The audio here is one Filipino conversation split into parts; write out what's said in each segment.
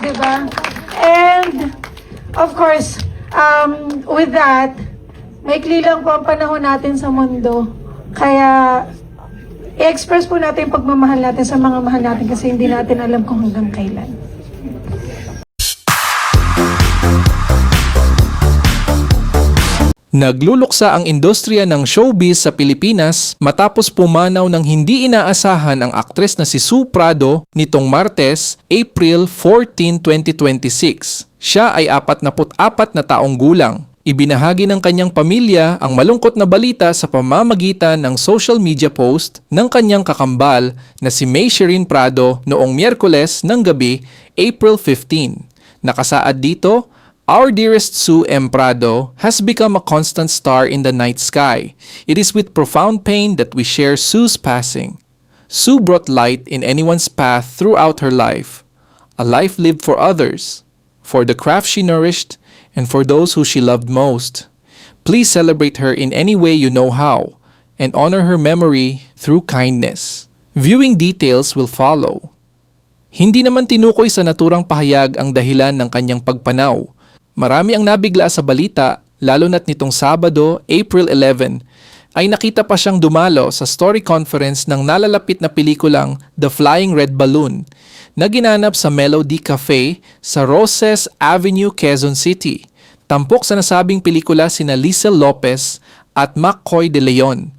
di ba? And, of course, with that, maikli lang po ang panahon natin sa mundo. Kaya, i-express po natin yung pagmamahal natin sa mga mahal natin kasi hindi natin alam kung hanggang kailan. Nagluluksa ang industriya ng showbiz sa Pilipinas matapos pumanaw ng hindi inaasahan ang aktres na si Sue Prado nitong Martes, April 14, 2026. Siya ay 44 na taong gulang. Ibinahagi ng kanyang pamilya ang malungkot na balita sa pamamagitan ng social media post ng kanyang kakambal na si May Shereen Prado noong Miyerkules ng gabi, April 15. Nakasaad dito, "Our dearest Sue M. Prado has become a constant star in the night sky. It is with profound pain that we share Sue's passing. Sue brought light in anyone's path throughout her life, a life lived for others, for the craft she nourished, and for those who she loved most. Please celebrate her in any way you know how, and honor her memory through kindness." Viewing details will follow. Hindi naman tinukoy sa naturang pahayag ang dahilan ng kanyang pagpanaw. Marami ang nabigla sa balita, lalo na't nitong Sabado, April 11, ay nakita pa siyang dumalo sa story conference ng nalalapit na pelikulang The Flying Red Balloon na ginanap sa Melody Cafe sa Roses Avenue, Quezon City. Tampok sa nasabing pelikula sina Liesel Lopez at McCoy De Leon.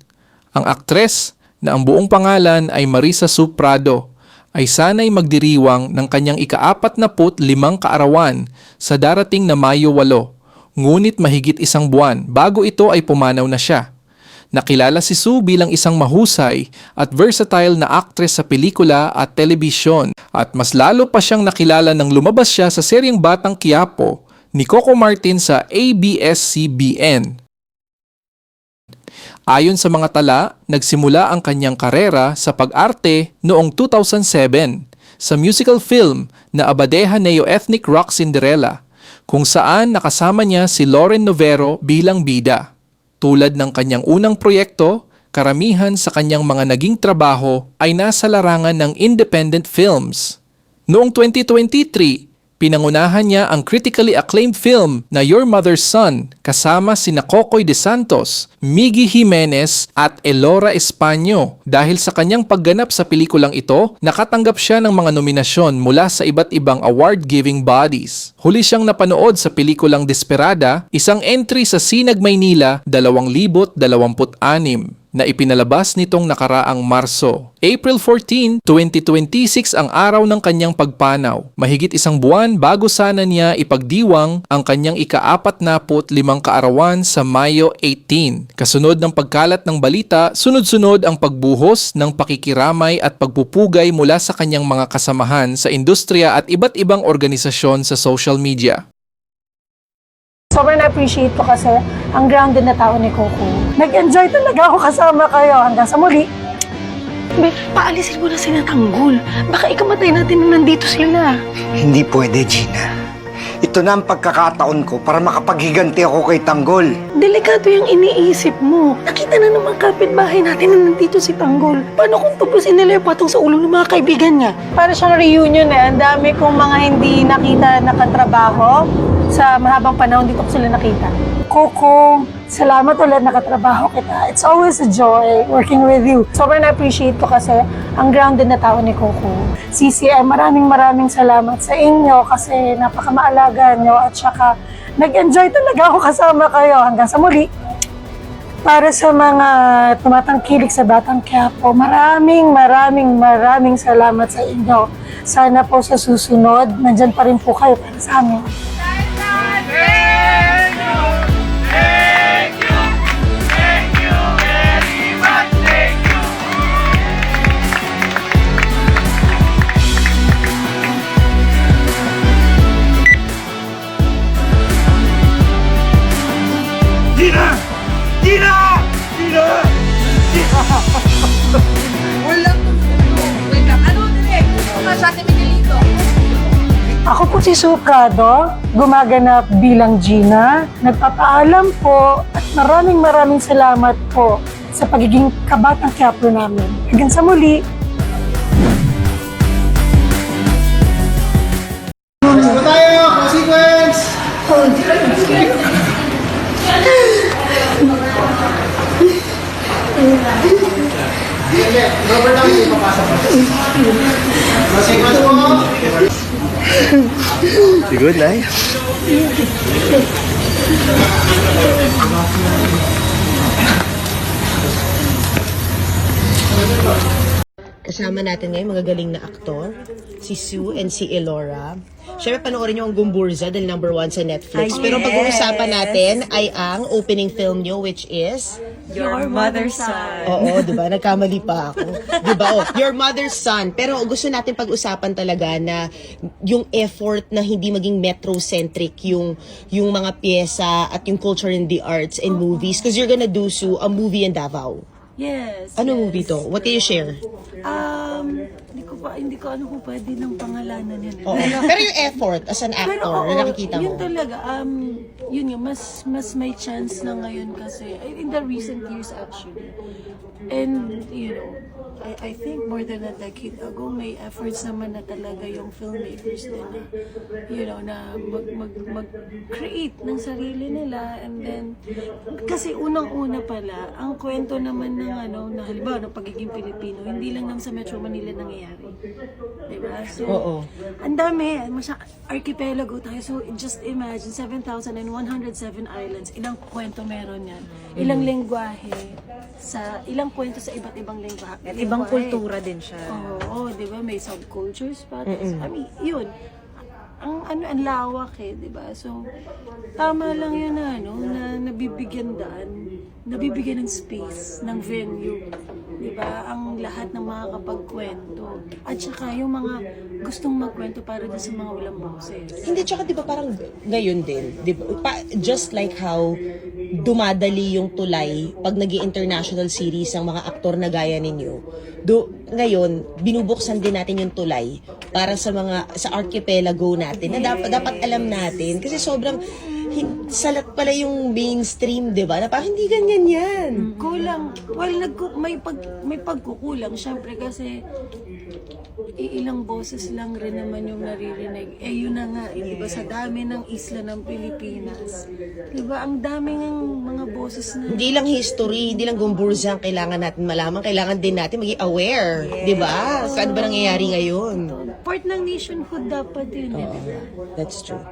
Ang aktres, na ang buong pangalan ay Marisa Sue Prado, ay sanay magdiriwang ng kanyang ika-45 kaarawan sa darating na Mayo 8, ngunit mahigit isang buwan bago ito ay pumanaw na siya. Nakilala si Sue bilang isang mahusay at versatile na aktres sa pelikula at telebisyon at mas lalo pa siyang nakilala nang lumabas siya sa seryeng Batang Quiapo ni Coco Martin sa ABS-CBN. Ayon sa mga tala, nagsimula ang kanyang karera sa pag-arte noong 2007 sa musical film na Abadeja Neo-Ethnic Rock Cinderella, kung saan nakasama niya si Lauren Novero bilang bida. Tulad ng kanyang unang proyekto, karamihan sa kanyang mga naging trabaho ay nasa larangan ng independent films. Noong 2023, pinangunahan niya ang critically acclaimed film na Your Mother's Son kasama sina Kokoy De Santos, Miggy Jimenez at Elora Españo. Dahil sa kanyang pagganap sa pelikulang ito, nakatanggap siya ng mga nominasyon mula sa iba't ibang award-giving bodies. Huli siyang napanood sa pelikulang Desperada, isang entry sa Sinag, Maynila, 2026 na ipinalabas nitong nakaraang Marso. April 14, 2026 ang araw ng kanyang pagpanaw. Mahigit isang buwan bago sana niya ipagdiwang ang kanyang ika-45 kaarawan sa Mayo 18. Kasunod ng pagkalat ng balita, sunod-sunod ang pagbuhos ng pakikiramay at pagpupugay mula sa kanyang mga kasamahan sa industriya at iba't ibang organisasyon sa social media. Sobrang na-appreciate ko kasi ang grounded na tao ni Coco. Nag-enjoy talaga ako kasama kayo hanggang sa muli. Be, paalisin mo na sila Tanggol. Baka ikamatay natin na nandito sila. Hindi pwede, Gina. Ito na ang pagkakataon ko para makapaghiganti ako kay Tanggol. Delikado yung iniisip mo. Nakita na naman kapitbahay natin na nandito si Tanggol. Paano kung tubusin nila yung patong sa ulo ng mga kaibigan niya? Para siyang reunion eh. Ang dami kong mga hindi nakita nakatrabaho. Sa mahabang panahon, dito ko sila nakita. Coco, salamat ulit nakatrabaho kita. It's always a joy working with you. Sobrang na-appreciate ko kasi ang grounded na tao ni Coco. CCM, maraming salamat sa inyo kasi napakamaalaga nyo at saka nag-enjoy talaga ako kasama kayo hanggang sa muli. Para sa mga tumatangkilik sa Batang Quiapo, maraming salamat sa inyo. Sana po sa susunod, nandyan pa rin po kayo para sa amin. Gina! Gina! Gina! Wala ko. Wait lang. Ano, dire? Ano sa atin Miguelito? Ako po si Sue Prado, gumaganap bilang Gina. Nagpapaalam po at maraming salamat po sa pagiging kabatang Quiapo namin. Hanggang sa muli. Ano tayo? Close sequence! Hindi, rubber lang yung papasok. Close sequence po. Good, Nay. Kasama natin ngayon magagaling na aktor, si Sue and si Elora. Siyempre, panoorin nyo ang Gumburza dahil #1 sa Netflix. Pero pag-uusapan natin ay ang opening film nyo, which is... Your Mother's Son. Oo, di ba? Nagkamali pa ako. Di ba? Oh, Your Mother's Son. Pero gusto natin pag-usapan talaga na yung effort na hindi maging metrocentric yung mga pyesa at yung culture in the arts and movies. Because you're gonna do, Sue, a movie in Davao. Yes. Ano movie to? What can you share? Hindi ko ano kung pwede ng pangalanan yun. Oo. Pero yung effort as an actor oo, na nakikita yun mo. talaga, yun yung mas may chance na ngayon kasi, in the recent years actually. And, you know, I think more than a decade ago, may efforts naman na talaga yung filmmakers din na, you know, na mag-create ng sarili nila. And then, kasi unang-una pala, ang kwento naman ng na halimbawa ng pagiging Pilipino, hindi lang naman sa Metro Manila nangyayari. Diba? So, Oo. ang dami, archipelago tayo. So, just imagine, 7,107 islands. Ilang kwento meron yan? Ilang lengguwahe? Ilang kwento sa iba't ibang lengguwahe? At ibang kultura din siya. Oo, di ba? May subcultures pa. I mean, yun. Ang lawak di ba? So, tama lang yun na nabibigyan ng space, ng venue. Di ba? Ang lahat ng mga kapagkwento. At saka yung mga gustong magkwento para doon sa mga walang boses. Hindi, tsaka di ba parang ngayon din, di ba? Just like how dumadali yung tulay pag nag international series ang mga aktor na gaya ninyo. Ngayon, binubuksan din natin yung tulay para sa archipelago natin na dapat alam natin kasi sobrang salat pala yung mainstream, di ba? Na parang hindi ganyan yan. Kulang. Well, may pagkukulang. Siyempre kasi ilang boses lang rin naman yung naririnig. Yun na nga, di ba? Sa dami ng isla ng Pilipinas. Di ba? Ang dami ng mga boses na... Hindi lang history, hindi lang Gumburza ang kailangan natin malaman. Kailangan din natin maging aware, di ba? So, ano ba nangyayari ngayon? Part ng nationhood dapat yun, di ba? That's true.